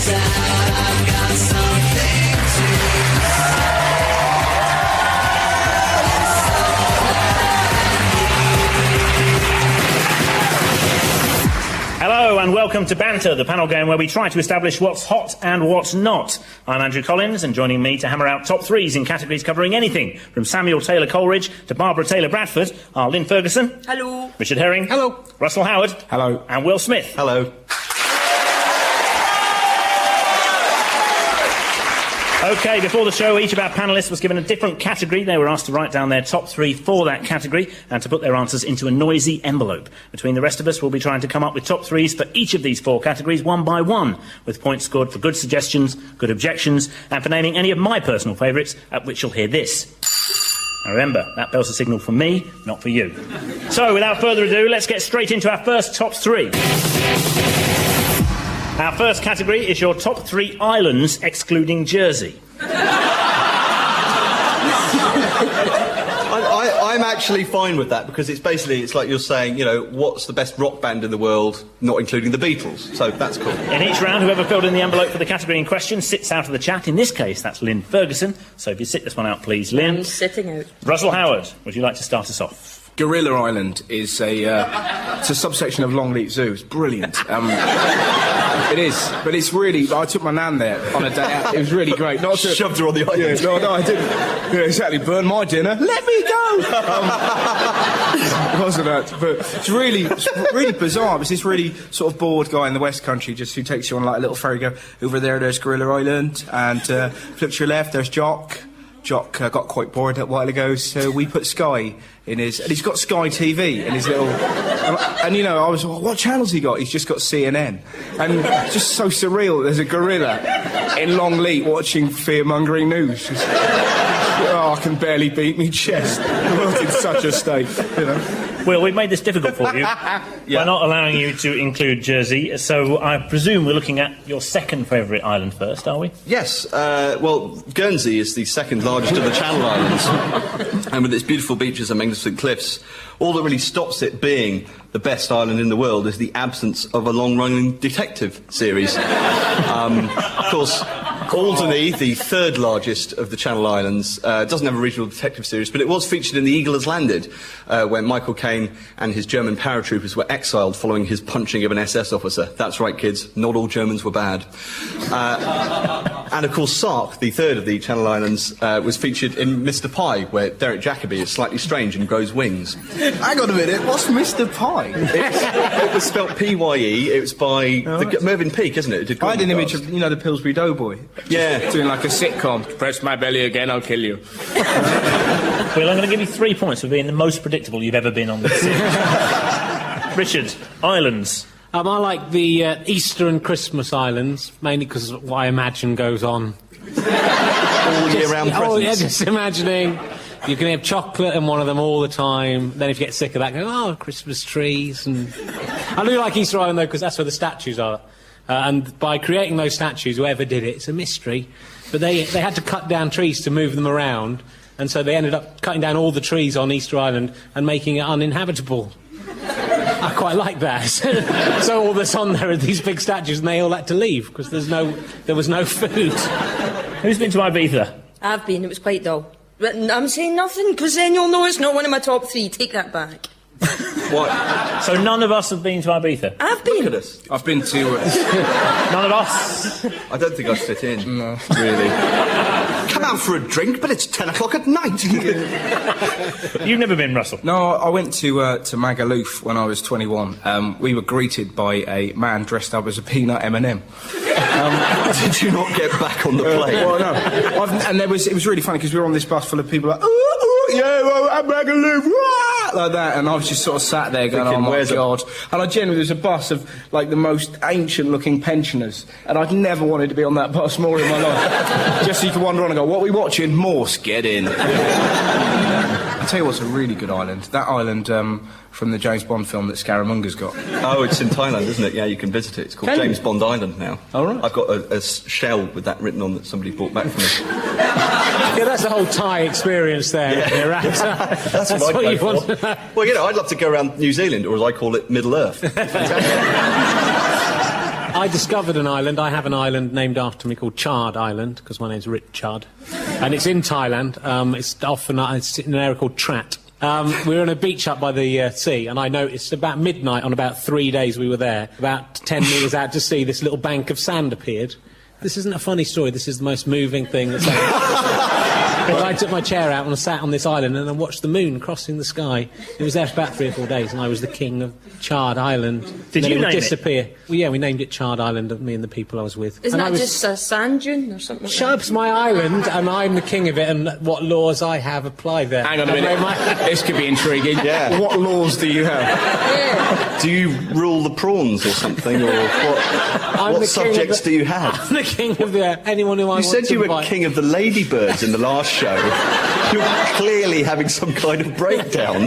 Hello and welcome to Banter, the panel game where we try to establish what's hot and what's not. I'm Andrew Collins, and joining me to hammer out top threes in categories covering anything from Samuel Taylor Coleridge to Barbara Taylor Bradford are Lynn Ferguson. Hello. Richard Herring. Hello. Russell Howard. Hello. And Will Smith. Hello. OK, before the show, each of our panellists was given a different category. They were asked to write down their top three for that category and to put their answers into a noisy envelope. Between the rest of us, we'll be trying to come up with top threes for each of these four categories, one by one, with points scored for good suggestions, good objections, and for naming any of my personal favourites, at which you'll hear this. Now remember, that bell's a signal for me, not for you. So, without further ado, let's get straight into our first top three. Our first category is your top three islands, excluding Jersey. I'm actually fine with that, because it's like you're saying, you know, what's the best rock band in the world, not including the Beatles. So that's cool. In each round, whoever filled in the envelope for the category in question sits out of the chat. In this case, that's Lynn Ferguson. So if you sit this one out, please, Lynn. I'm sitting out. Russell Howard, would you like to start us off? Gorilla Island is it's a subsection of Longleat Zoo. It's brilliant. It is, but it's really. I took my nan there on a day out. It was really great. Not to, shoved her on the island. Yeah, no, I didn't. Yeah, exactly. Burned my dinner. Let me go. It wasn't that, but it's really bizarre. It's this really sort of bored guy in the West Country just who takes you on like a little ferry. Go over there's Gorilla Island, and flip to your left. There's Jock. Jock got quite bored a while ago, so we put Sky in his... And he's got Sky TV in his little... And you know, I was like, what channel's he got? He's just got CNN. And it's just so surreal. There's a gorilla in Longleat watching fear-mongering news. Just, oh, I can barely beat me chest. The world's in such a state, you know. Well, we've made this difficult for you by not allowing you to include Jersey, so I presume we're looking at your second favourite island first, are we? Yes. Well, Guernsey is the second largest of the Channel Islands, and with its beautiful beaches and magnificent cliffs, all that really stops it being the best island in the world is the absence of a long-running detective series. Of course, Alderney, the third largest of the Channel Islands, doesn't have a regional detective series, but it was featured in The Eagle Has Landed, when Michael Caine and his German paratroopers were exiled following his punching of an SS officer. That's right, kids, not all Germans were bad. And of course, Sark, the third of the Channel Islands, was featured in Mr. Pie, where Derek Jacobi is slightly strange and grows wings. Hang on a minute, what's Mr. Pie? It was spelt P-Y-E, it was by Mervyn Peake, isn't it? I had an image of, you know, the Pillsbury Doughboy. Yeah. Doing like a sitcom. Press my belly again, I'll kill you. Well, I'm going to give you 3 points for being the most predictable you've ever been on this series. Richard, islands. I like the Easter and Christmas islands, mainly because what I imagine goes on. All year round presents. Oh, yeah, just imagining you can have chocolate in one of them all the time. Then if you get sick of that, go, oh, Christmas trees. And I do like Easter Island, though, because that's where the statues are. And by creating those statues, whoever did it, it's a mystery. But they had to cut down trees to move them around, and so they ended up cutting down all the trees on Easter Island and making it uninhabitable. I quite like that. So all that's on there are these big statues, and they all had to leave because there was no food. Who's been to Ibiza? I've been. It was quite dull. But I'm saying nothing, because then you'll know it's not one of my top three. Take that back. What? So none of us have been to Ibiza? I've been. Look at us. I've been to... None of us? I don't think I fit in. No. Really. Come out for a drink, but it's 10 o'clock at night. You've never been, Russell? No, I went to Magaluf when I was 21. We were greeted by a man dressed up as a peanut M&M. Did you not get back on the plane? Well, no. And it was really funny because we were on this bus full of people like, yeah, well, I'm Magaluf, like that, and I was just sort of sat there going, thinking, oh my God. And I genuinely, there was a bus of like the most ancient-looking pensioners, and I'd never wanted to be on that bus more in my life. Just so you could wander on and go, what are we watching? Morse, get in. I'll tell you what's a really good island. That island from the James Bond film that Scaramunga's got. Oh, it's in Thailand, isn't it? Yeah, you can visit it. It's called James Bond Island now. Oh, right. I've got a shell with that written on that somebody brought back for me. Yeah, that's the whole Thai experience there. Yeah. Right? That's what what I'd you go want for. to know. Well, you know, I'd love to go around New Zealand, or as I call it, Middle Earth. I I discovered an island. I have an island named after me called Chard Island, because my name's Richard. And it's in Thailand. It's in an area called Trat. We were on a beach up by the sea, and I noticed about midnight on about 3 days we were there, about 10 metres out to sea, this little bank of sand appeared. This isn't a funny story, this is the most moving thing that's happened. I took my chair out and I sat on this island and I watched the moon crossing the sky. It was there for about 3 or 4 days, and I was the king of Chard Island. Did you name it? Would disappear. Well, yeah, we named it Chard Island, me and the people I was with. Isn't that just a sand dune or something? Shub's my island, and I'm the king of it, and what laws I have apply there. Hang on a minute. This could be intriguing. Yeah. What laws do you have? Yeah. Do you rule the prawns or something, or what subjects do you have? I'm the king of anyone who I want to You said you were invite. king of the ladybirds in the last show. You're clearly having some kind of breakdown.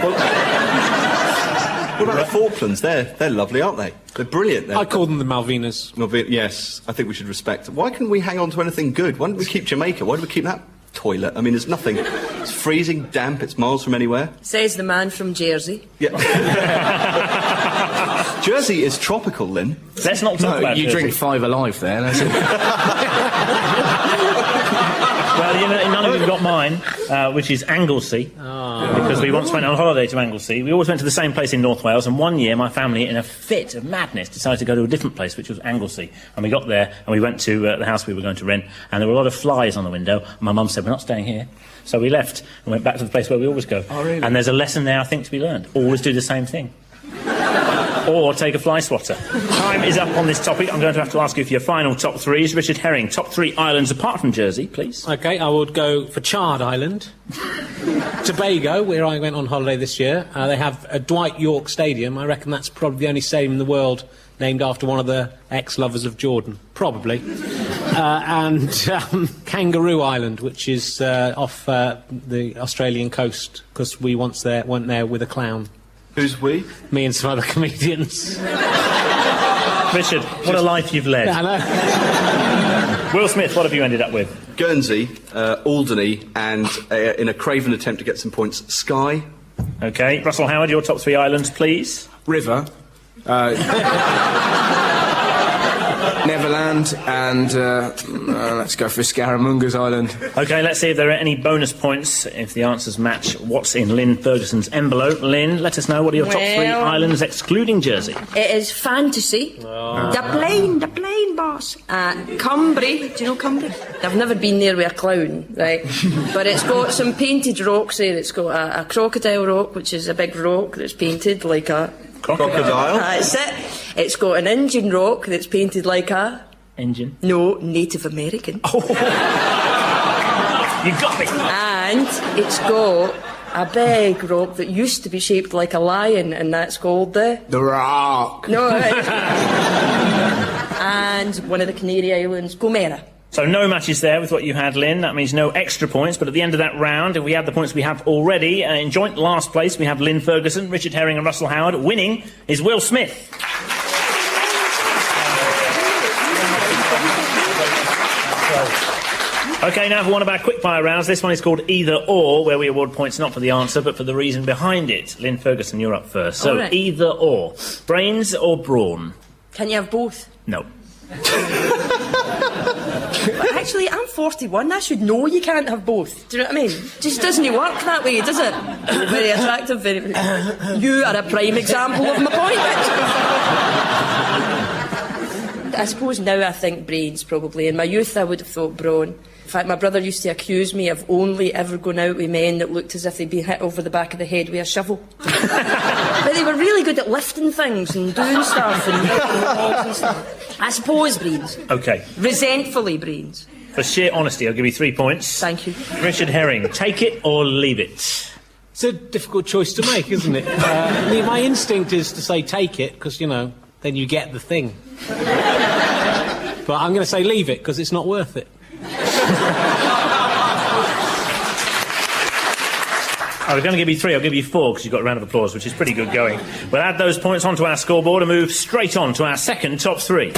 What about the Falklands? They're lovely, aren't they? They're brilliant. I call them the Malvinas. Yes, I think we should respect. Why can't we hang on to anything good? Why don't we keep Jamaica? Why do we keep that toilet? I mean, there's nothing. It's freezing, damp, it's miles from anywhere. Says the man from Jersey. Yeah. Jersey is tropical, Lynn. Let's not talk about you Jersey. drink 5 Alive there. That's it. Well, you know, none of you got mine, which is Anglesey, because we once went on holiday to Anglesey. We always went to the same place in North Wales, and one year my family, in a fit of madness, decided to go to a different place, which was Anglesey. And we got there, and we went to the house we were going to rent, and there were a lot of flies on the window, and my mum said, we're not staying here. So we left and went back to the place where we always go. Oh, really? And there's a lesson there, I think, to be learned. Always do the same thing. Or take a fly swatter. Time is up on this topic. I'm going to have to ask you for your final top threes. Richard Herring, top 3 islands apart from Jersey, please. OK, I would go for Chard Island. Tobago, where I went on holiday this year, they have a Dwight York Stadium. I reckon that's probably the only stadium in the world named after one of the ex-lovers of Jordan. Probably. And Kangaroo Island, which is off the Australian coast, because we once went there with a clown. Who's we? Me and some other comedians. Richard, what a life you've led. I know. Will Smith, what have you ended up with? Guernsey, Alderney, and in a craven attempt to get some points, Skye. OK. Russell Howard, your top 3 islands, please. River. Neverland, and let's go for Scaramunga's Island. OK, let's see if there are any bonus points if the answers match what's in Lynn Ferguson's envelope. Lynn, let us know, what are your top 3 islands excluding Jersey? It is Fantasy. The plane, boss. Cumbria. Do you know Cumbria? I've never been there with a clown, right? But it's got some painted rocks there. It's got a crocodile rock, which is a big rock that's painted like a... Crocodile? That's it. It's got an Indian rock that's painted like a... Engine. No, Native American. Oh. You got me. And it's got a big rock that used to be shaped like a lion, and that's called the Rock. No. And one of the Canary Islands, Gomera. So no matches there with what you had, Lynn. That means no extra points. But at the end of that round, if we add the points we have already, in joint last place we have Lynn Ferguson, Richard Herring and Russell Howard. Winning is Will Smith. OK, now for one of our quickfire rounds. This one is called Either Or, where we award points not for the answer, but for the reason behind it. Lynn Ferguson, you're up first. So, right. Either Or. Brains or brawn? Can you have both? No. Actually, I'm 41. I should know you can't have both. Do you know what I mean? Just doesn't work that way, does it? Very attractive, very... You are a prime example of my point. I suppose now I think brains, probably. In my youth, I would have thought brawn. In fact, my brother used to accuse me of only ever going out with men that looked as if they'd been hit over the back of the head with a shovel. But they were really good at lifting things and doing stuff and making walls and stuff. I suppose brains. OK. Resentfully brains. For sheer honesty, I'll give you 3 points. Thank you. Richard Herring, take it or leave it? It's a difficult choice to make, isn't it? My instinct is to say take it, because, you know, then you get the thing. But I'm going to say leave it, because it's not worth it. I was going to give you 3, I'll give you 4, because you've got a round of applause, which is pretty good going. We'll add those points onto our scoreboard and move straight on to our second top 3.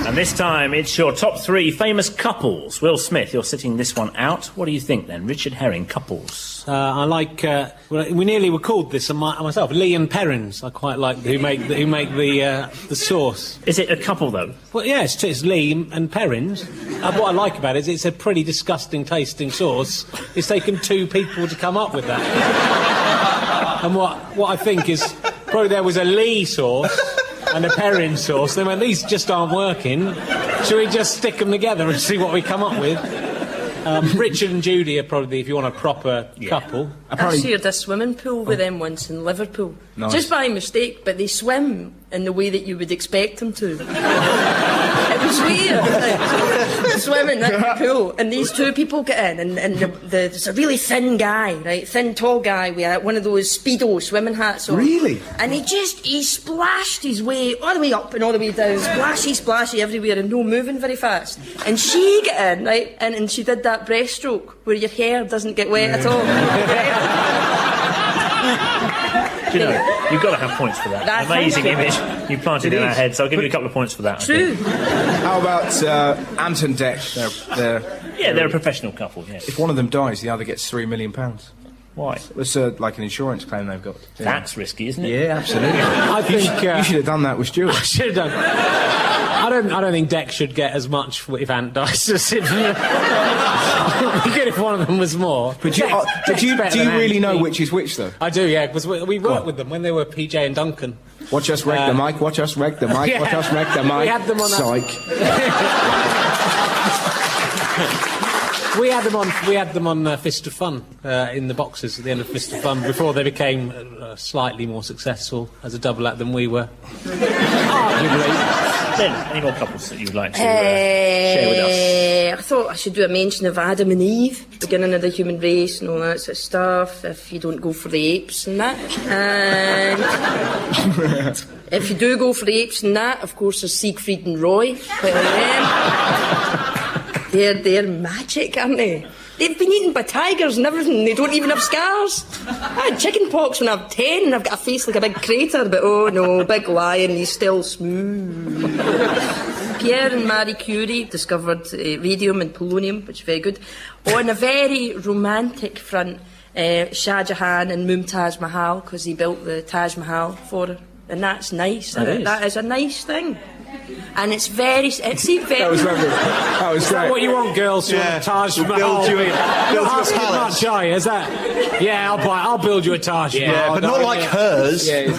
And this time, it's your top 3 famous couples. Will Smith, you're sitting this one out. What do you think, then? Richard Herring, couples. I like. We nearly were called this myself. Lee and Perrins. I quite like who make the sauce. Is it a couple, though? Well, yes, it's Lee and Perrins. What I like about it is it's a pretty disgusting tasting sauce. It's taken 2 people to come up with that. And what I think is probably there was a Lee sauce and a Perrin sauce. They went, these just aren't working. Shall we just stick them together and see what we come up with? Richard and Judy are probably, if you want a proper couple. I shared a swimming pool with them once in Liverpool. Nice. Just by mistake, but they swim in the way that you would expect them to. It was weird. Like, swimming in the pool, and these 2 people get in, and there's a really thin guy, right? Thin, tall guy with one of those Speedo swimming hats on. Really? And he splashed his way all the way up and all the way down, splashy everywhere, and no moving very fast. And she got in, right? And she did that breaststroke where your hair doesn't get wet at all. Do you know, you've got to have points for that. Amazing image you planted in our heads. So I'll give you a couple of points for that. True. How about Ant and Dec? They're a professional couple, yes. If one of them dies, the other gets £3 million. Why? It's like an insurance claim they've got. Yeah. That's risky, isn't it? Yeah, absolutely. I think you should have done that with Stuart. I should have done. I don't think Dec should get as much if Ant dies as if. It'd be good if one of them was more. But do you really know which is which, though? I do, yeah, because we worked with them when they were PJ and Duncan. Watch us wreck the mic, watch us wreck the mic, watch us wreck the mic. We had them on We had them on Fist of Fun in the boxes at the end of Fist of Fun before they became slightly more successful as a double act than we were. Arguably. Ben, any more couples that you would like to share with us? I thought I should do a mention of Adam and Eve, beginning of the human race and all that sort of stuff, if you don't go for the apes and that. And if you do go for the apes and that, of course, there's Siegfried and Roy. They're magic, aren't they? They've been eaten by tigers and everything. They don't even have scars. I had chicken pox when I was 10 and I've got a face like a big crater, but oh no, big lion, he's still smooth. Pierre and Marie Curie discovered radium and polonium, which is very good. On a very romantic front, Shah Jahan and Mumtaz Mahal, because he built the Taj Mahal for her. And that's nice. That is a nice thing. And it's very... That was lovely. That was great. What you want, girls? You want a Taj Mahal? Build you a palace. Much, are you? Is that? Yeah, I'll build you a Taj Mahal. Yeah, but not like hers. Yeah.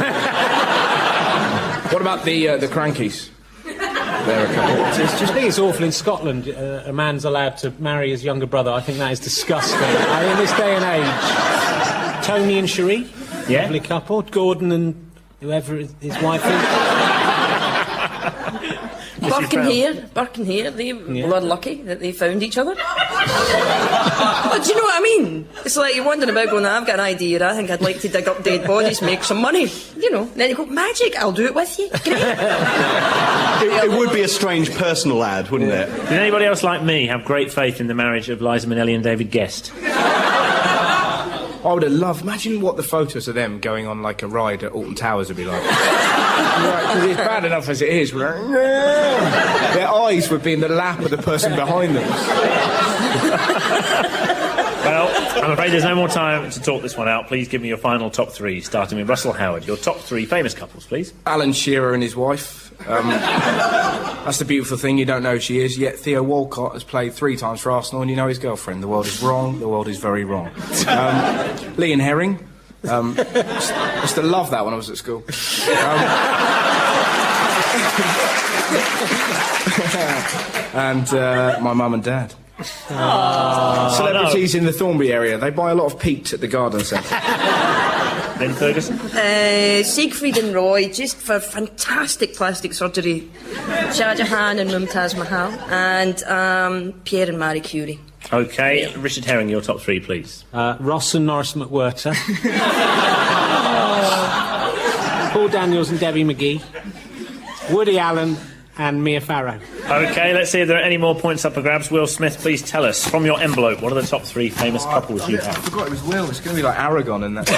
What about the Crankies? They're a couple. I think it's awful in Scotland. A man's allowed to marry his younger brother. I think that is disgusting. In this day and age, Tony and Cherie, lovely couple. Gordon and whoever his wife is. Burke and Hare, they were lucky that they found each other. But do you know what I mean? It's like you're wondering about going, I've got an idea, I think I'd like to dig up dead bodies, make some money. You know, then you go, magic, I'll do it with you. Great. It would be a strange personal ad, wouldn't it? Did anybody else like me have great faith in the marriage of Liza Minnelli and David Guest? I would have loved... Imagine what the photos of them going on like a ride at Alton Towers would be like. Because it's bad enough as it is. Like, their eyes would be in the lap of the person behind them. Well, I'm afraid there's no more time to talk this one out. Please give me your final top 3, starting with Russell Howard. Your top 3 famous couples, please. Alan Shearer and his wife. That's the beautiful thing, you don't know who she is, yet Theo Walcott has played 3 times for Arsenal and you know his girlfriend. The world is wrong, the world is very wrong. Lee and Herring. I used to love that when I was at school. And my mum and dad. Celebrities in the Thornbury area, they buy a lot of peat at the garden centre. Ben Ferguson? Siegfried and Roy, just for fantastic plastic surgery. Shah Jahan and Mumtaz Mahal. And Pierre and Marie Curie. OK, Richard Herring, your top 3, please. Ross and Norris McWhirter. Paul Daniels and Debbie McGee. Woody Allen and Mia Farrow. OK, let's see if there are any more points up for grabs. Will Smith, please tell us, from your envelope, what are the top 3 famous couples you have? I forgot it was Will. It's going to be like Aragon in that.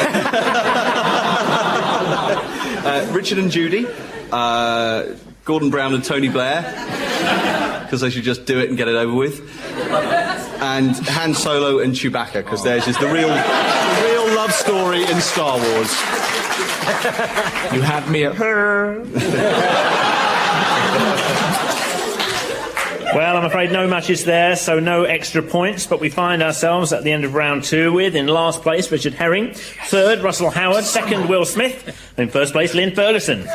Richard and Judy. Gordon Brown and Tony Blair. because they should just do it and get it over with. And Han Solo and Chewbacca, because theirs is the real love story in Star Wars. You had me at her. Well, I'm afraid no matches there, so no extra points, but we find ourselves at the end of round 2 with, in last place, Richard Herring, third, Russell Howard, second, Will Smith, and in first place, Lynn Ferguson.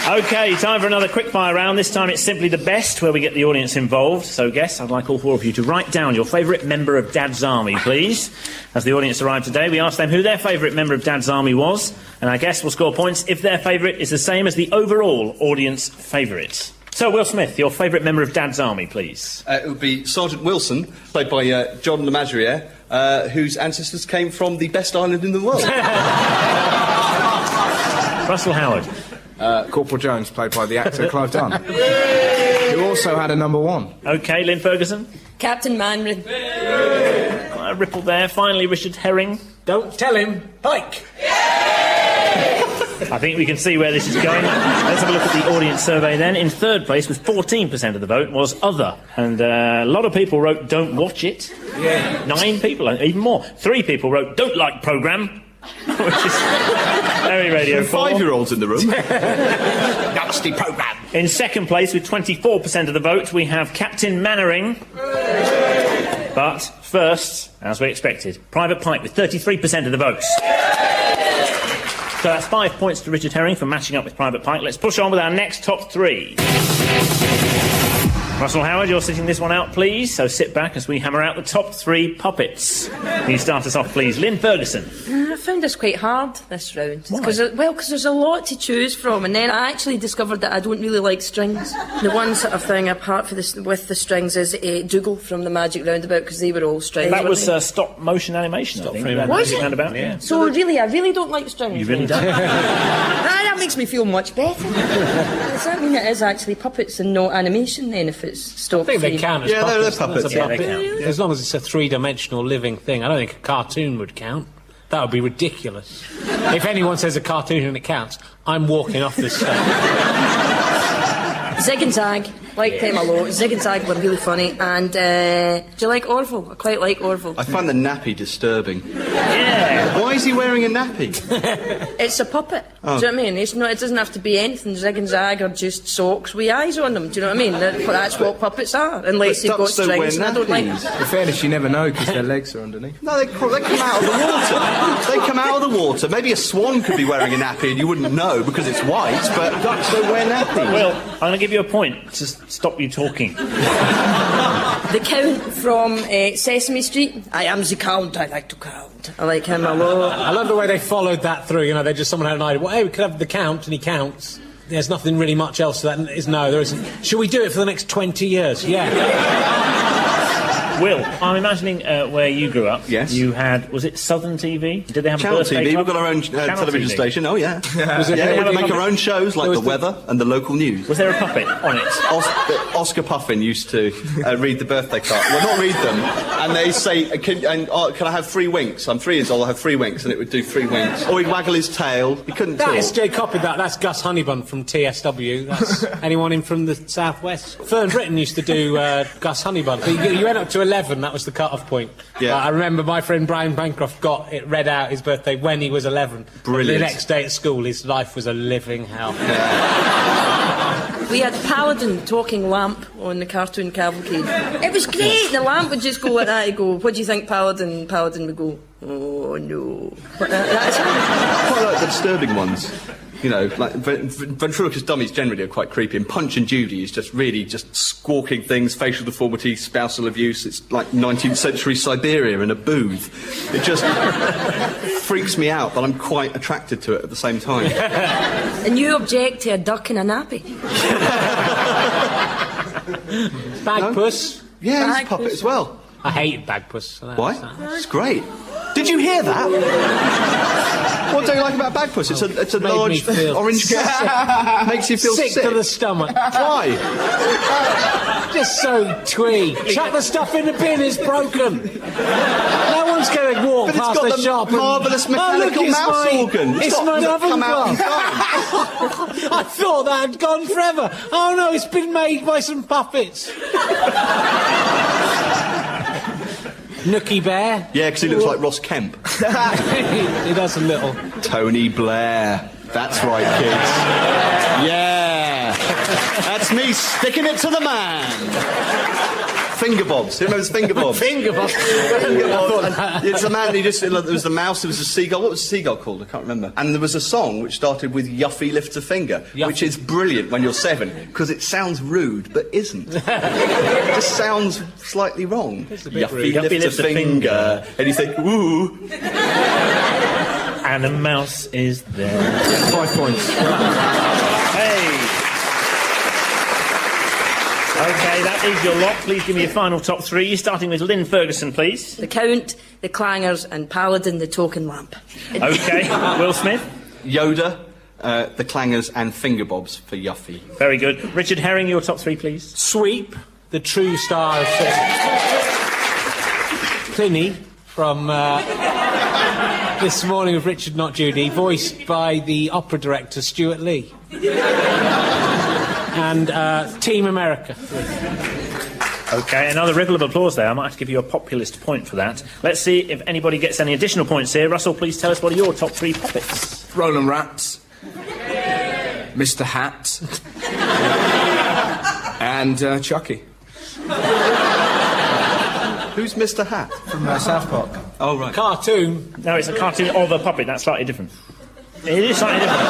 OK, time for another quickfire round. This time it's simply the best, where we get the audience involved. So, guests, I'd like all 4 of you to write down your favourite member of Dad's Army, please. As the audience arrived today, we asked them who their favourite member of Dad's Army was, and our guests will score points if their favourite is the same as the overall audience favourite. So, Will Smith, your favourite member of Dad's Army, please. It would be Sergeant Wilson, played by John Le Masurier, whose ancestors came from the best island in the world. Russell Howard. Corporal Jones, played by the actor Clive Dunn, who also had a number 1. OK, Lynn Ferguson. Captain Manring. Quite a ripple there. Finally, Richard Herring. Don't tell him, Pike! I think we can see where this is going. Let's have a look at the audience survey then. In third place, with 14% of the vote, was Other. And a lot of people wrote Don't Watch It. Yeah. 9 people, even more. 3 people wrote Don't Like Programme. Which is very Radio 4. 5-year-olds in the room. Nasty programme. In second place, with 24% of the vote, we have Captain Mannering. But first, as we expected, Private Pike with 33% of the votes. So that's 5 points to Richard Herring for matching up with Private Pike. Let's push on with our next top 3. Russell Howard, you're sitting this one out, please. So sit back as we hammer out the top 3 puppets. Can you start us off, please? Lynn Ferguson. I found this quite hard, this round. Why? Because there's a lot to choose from, and then I actually discovered that I don't really like strings. The one sort of thing, apart from with the strings, is Dougal from the Magic Roundabout, because they were all strings. That was weren't stop motion animation, I think. frame Was it? Roundabout, yeah. they? So really, I really don't like strings. You really don't? That makes me feel much better. Does that mean it is actually puppets and not animation then, if it's stop I think they frame? count as Yeah, they're puppets. puppets, That's a yeah, they puppet. count. As long as it's a 3-dimensional living thing. I don't think a cartoon would count. That would be ridiculous. If anyone says a cartoon and it counts, I'm walking off this stage. Zig and Zag, like them a lot. Zig and Zag were really funny. And do you like Orville? I quite like Orville. I find the nappy disturbing. Yeah. Why is he wearing a nappy? It's a puppet. Do you know what I mean? It doesn't have to be anything. Zig and Zag are just socks with eyes on them. Do you know what I mean? That's what puppets are, unless they've got ducks don't wear strings. And I don't like nappies. In fairness, you never know because their legs are underneath. No, they come out of the water. They come out of the water. Maybe a swan could be wearing a nappy and you wouldn't know because it's white, but ducks don't wear nappies. Well, I'm going to give you a point to stop you talking. The Count from Sesame Street. I am the Count. I like to count. I like him a lot. I love the way they followed that through. You know, someone had an idea. Well, hey, we could have the Count, and he counts. There's nothing really much else to that. No, there isn't. Should we do it for the next 20 years? Yeah. Will, I'm imagining where you grew up. Yes. You had, was it Southern TV? Did they have Channel a birthday TV, club? we've got our own Channel television TV. station. Oh, yeah. Was it- Yeah, we make public- our own shows like There the was weather and the local news. Was there a puppet on it? Oscar Puffin used to read the birthday card. Well, not read them. And they say, can I have 3 winks? I'm 3 years old, I'll have 3 winks. And it would do 3 winks. Or he'd waggle his tail. He couldn't That talk. is Jay copied that. That's Gus Honeybun from TSW. That's anyone in from the southwest. Fern Britton used to do Gus Honeybun. But you went up to 11. That was the cut-off point. Yeah. I remember my friend Brian Bancroft got it read out his birthday when he was 11. Brilliant. The next day at school, his life was a living hell. We had Paladin talking lamp on the cartoon cavalcade. It was great. The lamp would just go like that. He'd go, "What do you think, Paladin?" Paladin would go, "Oh no." But that's Quite like the disturbing ones. You know, like ventriloquist dummies generally are quite creepy, and Punch and Judy is just really just squawking things, facial deformity, spousal abuse. It's like 19th century Siberia in a booth. It just freaks me out, but I'm quite attracted to it at the same time. And you object to a duck in a nappy. Bagpuss. Yeah, he's a Bagpuss. puppet as well. I hated Bagpuss. So Why? It's great. Did you hear that? What don't you like about about bagpuss? It's a Made me large feel orange cat. Makes you feel sick sick. to the stomach. Why? Just so twee. Chuck the stuff in the bin, it's broken. No one's going to walk But it's past got the the shop and... marvellous mechanical it's mouse organ. It's got my to oven come out in glove. time. I thought that had gone forever. Oh no, it's been made by some puppets. Nookie Bear. Yeah, because he looks like Ross Kemp. He does a little. Tony Blair. That's right, kids. Yeah. That's me sticking it to the man. Finger Bobs. Who remembers Finger Bobs? Finger Bobs. Finger Bobs. It's a man, there was the mouse, there was a seagull. What was the seagull called? I can't remember. And there was a song which started with Yuffie lifts a finger, Yuffie. which is brilliant when you're 7, because it sounds rude, but isn't. It just sounds slightly wrong. Yuffie lifts a finger. And you think, ooh. And a mouse is there. 5 points. Hey. OK, that is your lot. Please give me your final top 3, starting with Lynn Ferguson, please. The Count, the Clangers, and Paladin, the Token Lamp. OK, Will Smith. Yoda, the Clangers, and Finger Bobs for Yuffie. Very good. Richard Herring, your top 3, please. Sweep, the true star of film. Pliny from This Morning with Richard Not Judy, voiced by the opera director Stuart Lee. And Team America. OK, another ripple of applause there. I might have to give you a populist point for that. Let's see if anybody gets any additional points here. Russell, please tell us what are your top 3 puppets. Roland Rats. Mr. Hat. And Chucky. Who's Mr. Hat? From South Park. Oh, right. Cartoon. No, it's a cartoon of a puppet. That's slightly different. It is slightly different.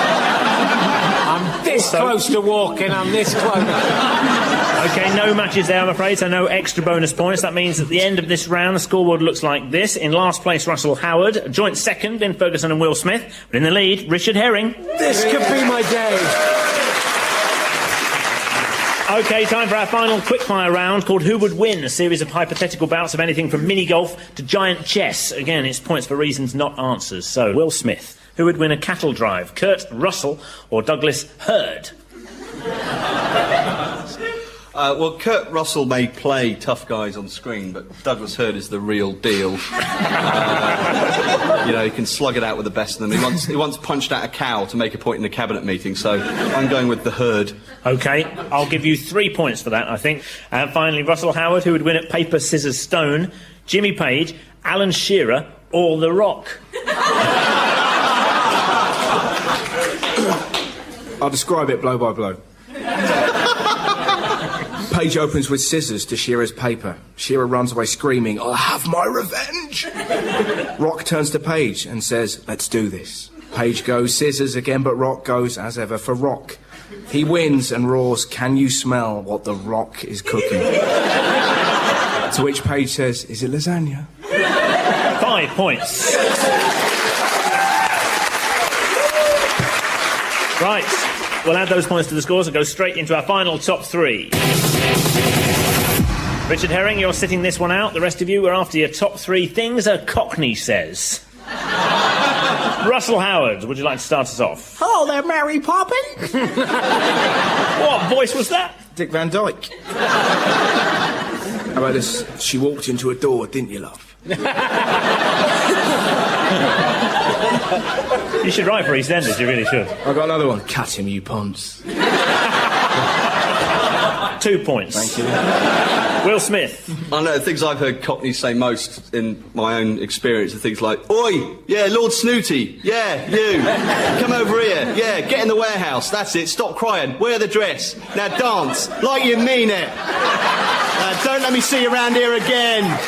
I'm this close to walking, I'm this close. OK, no matches there, I'm afraid, so no extra bonus points. That means at the end of this round, the scoreboard looks like this. In last place, Russell Howard. A joint second, Lynn Ferguson and Will Smith. But in the lead, Richard Herring. This could be my day. OK, time for our final quickfire round called Who Would Win? A series of hypothetical bouts of anything from mini-golf to giant chess. Again, it's points for reasons, not answers. So, Will Smith. Who would win a cattle drive? Kurt Russell or Douglas Hurd? Well, Kurt Russell may play tough guys on screen, but Douglas Hurd is the real deal. You know, he can slug it out with the best of them. He once punched out a cow to make a point in a cabinet meeting, so I'm going with the Hurd. OK, I'll give you 3 points for that, I think. And finally, Russell Howard, who would win at paper, scissors, stone? Jimmy Page, Alan Shearer or The Rock? I'll describe it blow by blow. Page opens with scissors to Shearer's paper. Shearer runs away screaming, "I'll have my revenge!" Rock turns to Page and says, "Let's do this." Page goes scissors again, but Rock goes, as ever, for Rock. He wins and roars, "Can you smell what the Rock is cooking?" To which Page says, "Is it lasagna?" 5 points. Right, we'll add those points to the scores and go straight into our final top 3. Richard Herring, you're sitting this one out. The rest of you are after your top 3 things a Cockney says. Russell Howard, would you like to start us off? Hello there, Mary Poppins. What voice was that? Dick Van Dyke. How about this? She walked into a door, didn't you, love? You should write for EastEnders, you really should. I've got another one. Cut him, you ponce. 2 points. Thank you. Will Smith. I know, the things I've heard Cockneys say most in my own experience are things like, "Oi, yeah, Lord Snooty, yeah, you, come over here, yeah, get in the warehouse, that's it, stop crying, wear the dress, now dance, like you mean it. Don't let me see you around here again."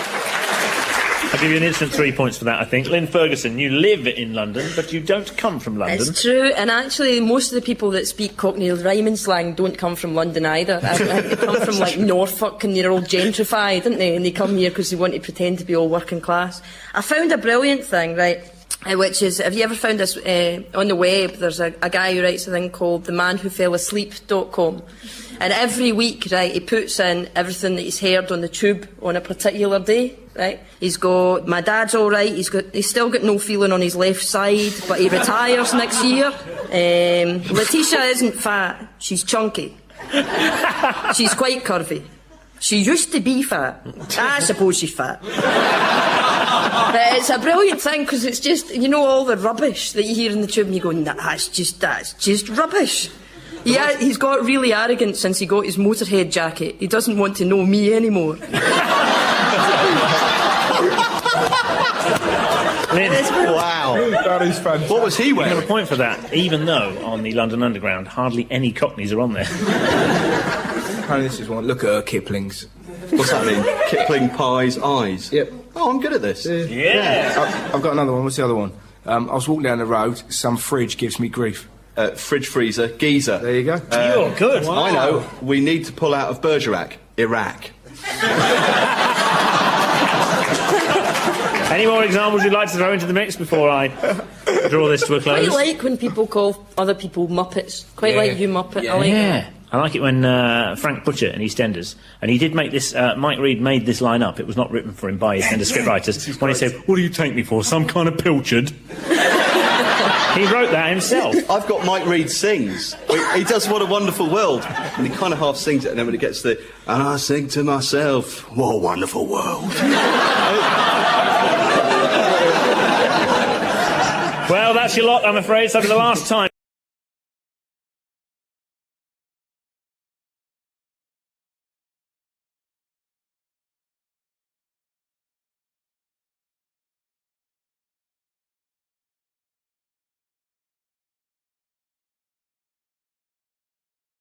I'll give you an instant 3 points for that, I think. Lynn Ferguson, you live in London, but you don't come from London. It's true, and actually most of the people that speak Cockney rhyming slang don't come from London either. I think they come from, like, Norfolk, and they're all gentrified, aren't they? And they come here because they want to pretend to be all working class. I found a brilliant thing, right, which is, have you ever found this on the web? There's a guy who writes a thing called themanwhoffellasleep.com. And every week, right, he puts in everything that he's heard on the tube on a particular day, right? He's got, my dad's all right, he's still got no feeling on his left side, but he retires next year. Letitia isn't fat, she's chunky. She's quite curvy. She used to be fat. I suppose she's fat. It's a brilliant thing because it's just, you know, all the rubbish that you hear in the tube and you go, that's just rubbish. Yeah, he's got really arrogant since he got his Motorhead jacket. He doesn't want to know me anymore. Wow. That is fantastic. What was he You wearing? have a point for that, even though on the London Underground hardly any Cockneys are on there. Apparently this is one. Look at her Kipling's. What's that mean? Kipling Pie's eyes. Yep. Oh, I'm good at this. Yeah. I've got another one. What's the other one? I was walking down the road. Some fridge gives me grief. Fridge, freezer, geezer. There you go. You're good. I know. We need to pull out of Bergerac, Iraq. Any more examples you'd like to throw into the mix before I draw this to a close? Quite like when people call other people Muppets. Quite Yeah. like you, Muppet. Yeah. I like Yeah. I like it when Frank Butcher in EastEnders, and he did make this, Mike Reed made this line up, it was not written for him by EastEnders scriptwriters, when he said, "What do you take me for, some kind of pilchard?" He wrote that himself. I've got Mike Reed sings. He does What a Wonderful World, and he kind of half sings it, and then when it gets to and I sing to myself, what a wonderful world. Well, that's your lot, I'm afraid, so for the last time.